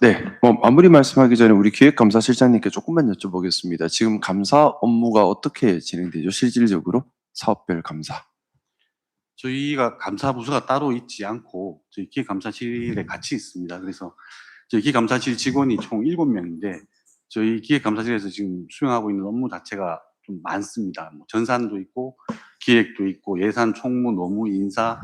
네. 마무리 말씀하기 전에 우리 기획감사실장님께 조금만 여쭤보겠습니다. 지금 감사 업무가 어떻게 진행되죠? 실질적으로? 사업별 감사. 저희가 감사부서가 따로 있지 않고 저희 기획감사실에 같이 있습니다. 그래서 저희 기획감사실 직원이 총 7명인데 저희 기획감사실에서 지금 수행하고 있는 업무 자체가 좀 많습니다. 뭐 전산도 있고 기획도 있고 예산, 총무, 노무, 인사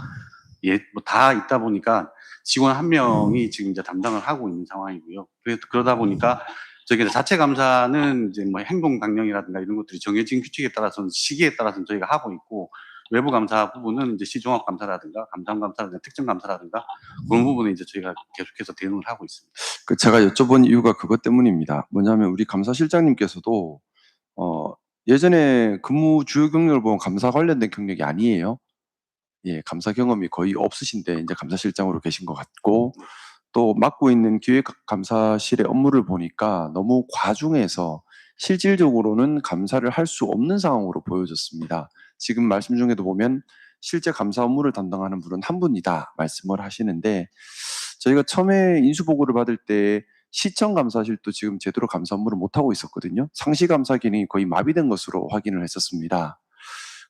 뭐 다 있다 보니까 직원 한 명이 지금 이제 담당을 하고 있는 상황이고요. 그러다 보니까 저기 자체 감사는 이제 뭐 행동 강령이라든가 이런 것들이 정해진 규칙에 따라서는 시기에 따라서는 저희가 하고 있고 외부 감사 부분은 이제 시종합 감사라든가 감사원 감사라든가 특정 감사라든가 그런 부분에 이제 저희가 계속해서 대응을 하고 있습니다. 제가 여쭤본 이유가 그것 때문입니다. 뭐냐면 우리 감사실장님께서도 예전에 근무 주요 경력을 보면 감사 관련된 경력이 아니에요. 예, 감사 경험이 거의 없으신데 이제 감사실장으로 계신 것 같고, 또 맡고 있는 기획감사실의 업무를 보니까 너무 과중해서 실질적으로는 감사를 할 수 없는 상황으로 보여졌습니다. 지금 말씀 중에도 보면 실제 감사 업무를 담당하는 분은 한 분이다 말씀을 하시는데, 저희가 처음에 인수보고를 받을 때 시청 감사실도 지금 제대로 감사 업무를 못하고 있었거든요. 상시 감사 기능이 거의 마비된 것으로 확인을 했었습니다.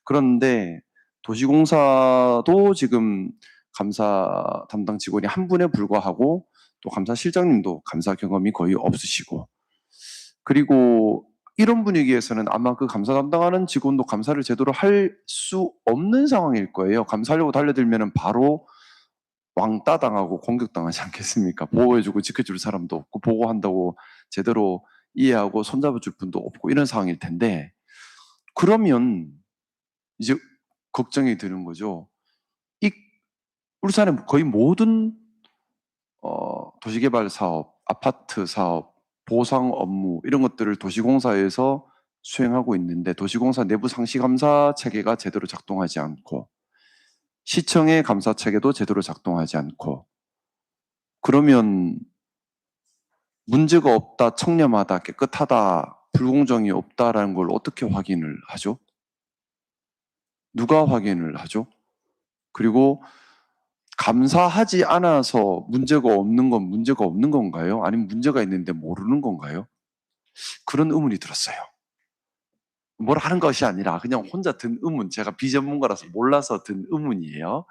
그런데 도시공사도 지금 감사 담당 직원이 한 분에 불과하고, 또 감사실장님도 감사 경험이 거의 없으시고, 그리고 이런 분위기에서는 아마 그 감사 담당하는 직원도 감사를 제대로 할 수 없는 상황일 거예요. 감사하려고 달려들면 바로 왕따 당하고 공격당하지 않겠습니까? 보호해주고 지켜줄 사람도 없고, 보고한다고 제대로 이해하고 손잡아줄 분도 없고, 이런 상황일 텐데, 그러면 이제 걱정이 드는 거죠. 이 울산의 거의 모든 도시개발 사업, 아파트 사업, 보상 업무 이런 것들을 도시공사에서 수행하고 있는데, 도시공사 내부 상시 감사 체계가 제대로 작동하지 않고, 시청의 감사 체계도 제대로 작동하지 않고, 그러면 문제가 없다, 청렴하다, 깨끗하다, 불공정이 없다라는 걸 어떻게 확인을 하죠? 누가 확인을 하죠? 그리고 감사하지 않아서 문제가 없는 건 문제가 없는 건가요? 아니면 문제가 있는데 모르는 건가요? 그런 의문이 들었어요. 뭘 하는 것이 아니라 그냥 혼자 든 의문, 제가 비전문가라서 몰라서 든 의문이에요.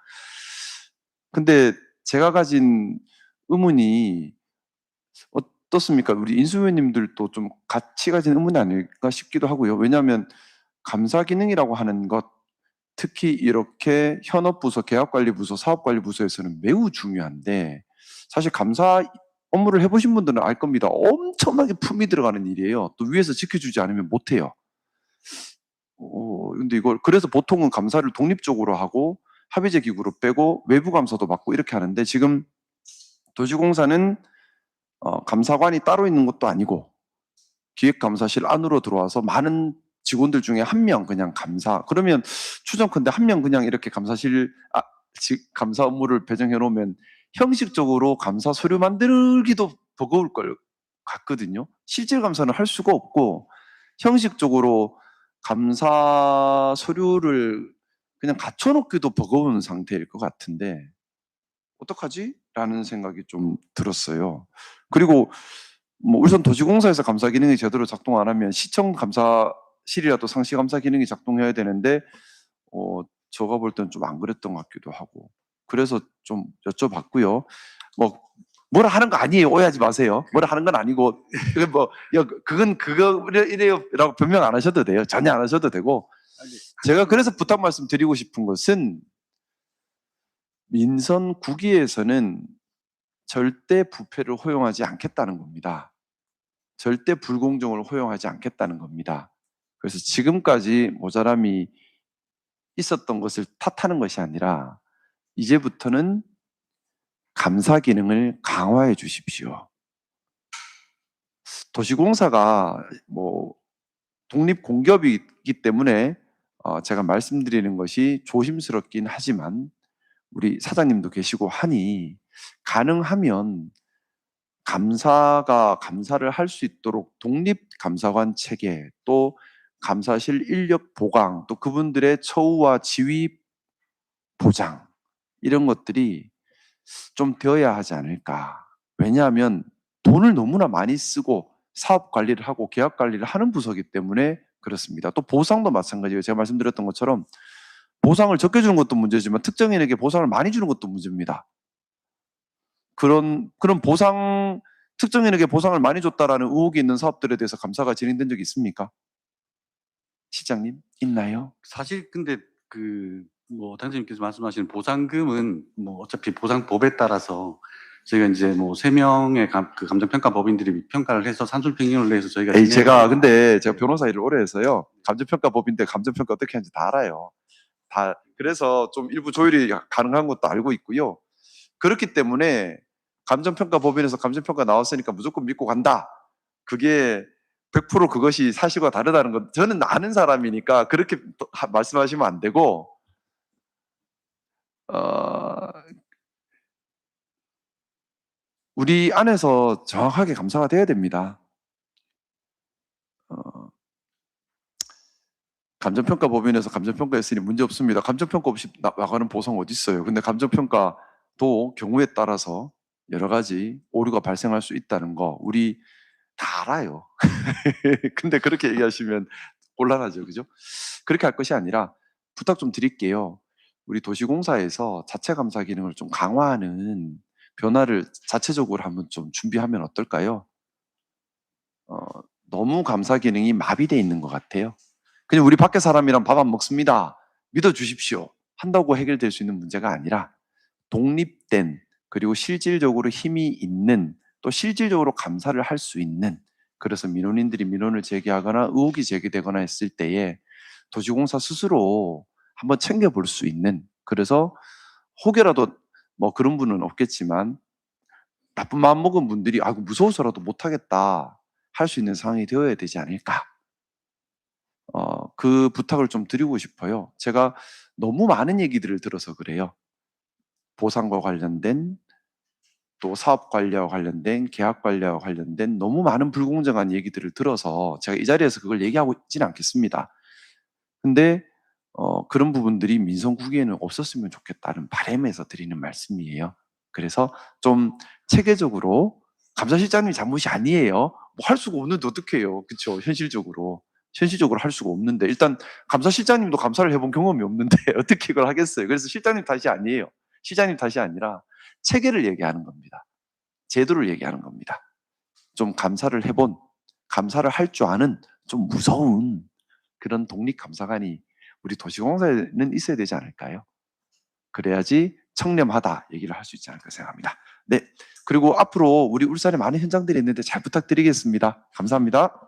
근데 제가 가진 의문이 어떻습니까? 우리 인수위원님들도 좀 같이 가진 의문이 아닐까 싶기도 하고요. 왜냐하면 감사 기능이라고 하는 것, 특히 이렇게 현업부서, 계약관리부서, 사업관리부서에서는 매우 중요한데, 사실 감사 업무를 해보신 분들은 알 겁니다. 엄청나게 품이 들어가는 일이에요. 또 위에서 지켜주지 않으면 못해요. 근데 이걸 그래서 보통은 감사를 독립적으로 하고 합의제 기구로 빼고 외부 감사도 받고 이렇게 하는데, 지금 도시공사는 감사관이 따로 있는 것도 아니고 기획감사실 안으로 들어와서 많은 직원들 중에 한 명 그냥 감사, 그러면 추정컨대 한 명 그냥 이렇게 감사 업무를 배정해 놓으면 형식적으로 감사 서류 만들기도 버거울 걸 같거든요. 실질 감사는 할 수가 없고 형식적으로 감사 서류를 그냥 갖춰놓기도 버거운 상태일 것 같은데 어떡하지? 라는 생각이 좀 들었어요. 그리고 뭐 울산 도시공사에서 감사 기능이 제대로 작동 안 하면 시청 감사실이라도 상시 감사 기능이 작동해야 되는데 제가 볼 때는 좀 안 그랬던 것 같기도 하고, 그래서 좀 여쭤봤고요. 뭐 뭐라 하는 거 아니에요. 오해하지 마세요. 뭐라 하는 건 아니고 그건 뭐 그건 그거 이래요라고 변명 안 하셔도 돼요. 전혀 안 하셔도 되고, 제가 그래서 부탁 말씀 드리고 싶은 것은 민선 국위에서는 절대 부패를 허용하지 않겠다는 겁니다. 절대 불공정을 허용하지 않겠다는 겁니다. 그래서 지금까지 모자람이 있었던 것을 탓하는 것이 아니라 이제부터는 감사 기능을 강화해 주십시오. 도시공사가 뭐 독립 공기업이기 때문에 제가 말씀드리는 것이 조심스럽긴 하지만 우리 사장님도 계시고 하니 가능하면 감사가 감사를 할 수 있도록 독립 감사관 체계, 또 감사실 인력 보강, 또 그분들의 처우와 지위 보장, 이런 것들이 좀 되어야 하지 않을까. 왜냐하면 돈을 너무나 많이 쓰고 사업 관리를 하고 계약 관리를 하는 부서이기 때문에 그렇습니다. 또 보상도 마찬가지예요. 제가 말씀드렸던 것처럼 보상을 적게 주는 것도 문제지만 특정인에게 보상을 많이 주는 것도 문제입니다. 그런 보상, 특정인에게 보상을 많이 줬다라는 의혹이 있는 사업들에 대해서 감사가 진행된 적이 있습니까? 시장님, 있나요? 사실 근데 뭐 당선인께서 말씀하시는 보상금은 뭐 어차피 보상법에 따라서 저희가 이제 뭐 3명의 감정평가법인들이 평가를 해서 산술평형을 내서 저희가 근데 제가 네. 변호사 일을 오래 해서요. 감정평가법인데 감정평가 어떻게 하는지 다 알아요. 그래서 좀 일부 조율이 가능한 것도 알고 있고요. 그렇기 때문에 감정평가법인에서 감정평가 나왔으니까 무조건 믿고 간다. 그게 100% 그것이 사실과 다르다는 건 저는 아는 사람이니까 그렇게 말씀하시면 안 되고, 우리 안에서 정확하게 감사가 돼야 됩니다. 감정평가법인에서 감정평가했으니 문제 없습니다. 감정평가 없이 나가는 보상 어디 있어요? 근데 감정평가도 경우에 따라서 여러 가지 오류가 발생할 수 있다는 거 우리 다 알아요. 근데 그렇게 얘기하시면 곤란하죠, 그죠? 그렇게 할 것이 아니라 부탁 좀 드릴게요. 우리 도시공사에서 자체 감사 기능을 좀 강화하는 변화를 자체적으로 한번 좀 준비하면 어떨까요? 너무 감사 기능이 마비돼 있는 것 같아요. 그냥 우리 밖에 사람이랑 밥 안 먹습니다. 믿어주십시오. 한다고 해결될 수 있는 문제가 아니라 독립된, 그리고 실질적으로 힘이 있는, 또 실질적으로 감사를 할 수 있는, 그래서 민원인들이 민원을 제기하거나 의혹이 제기되거나 했을 때에 도시공사 스스로 한번 챙겨볼 수 있는, 그래서 혹여라도 뭐 그런 분은 없겠지만 나쁜 마음 먹은 분들이 무서워서라도 못하겠다 할 수 있는 상황이 되어야 되지 않을까, 그 부탁을 좀 드리고 싶어요. 제가 너무 많은 얘기들을 들어서 그래요. 보상과 관련된, 또 사업 관리와 관련된, 계약 관리와 관련된 너무 많은 불공정한 얘기들을 들어서 제가 이 자리에서 그걸 얘기하고 있지는 않겠습니다. 근데 그런 부분들이 민성구기에는 없었으면 좋겠다는 바람에서 드리는 말씀이에요. 그래서 좀 체계적으로, 감사실장님 잘못이 아니에요. 뭐 할 수가 없는데 어떡해요. 그렇죠? 현실적으로 할 수가 없는데, 일단 감사실장님도 감사를 해본 경험이 없는데 어떻게 이걸 하겠어요. 그래서 실장님 탓이 아니에요. 시장님 탓이 아니라 체계를 얘기하는 겁니다. 제도를 얘기하는 겁니다. 좀 감사를 해본, 감사를 할 줄 아는 좀 무서운 그런 독립감사관이 우리 도시공사에는 있어야 되지 않을까요? 그래야지 청렴하다 얘기를 할 수 있지 않을까 생각합니다. 네, 그리고 앞으로 우리 울산에 많은 현장들이 있는데 잘 부탁드리겠습니다. 감사합니다.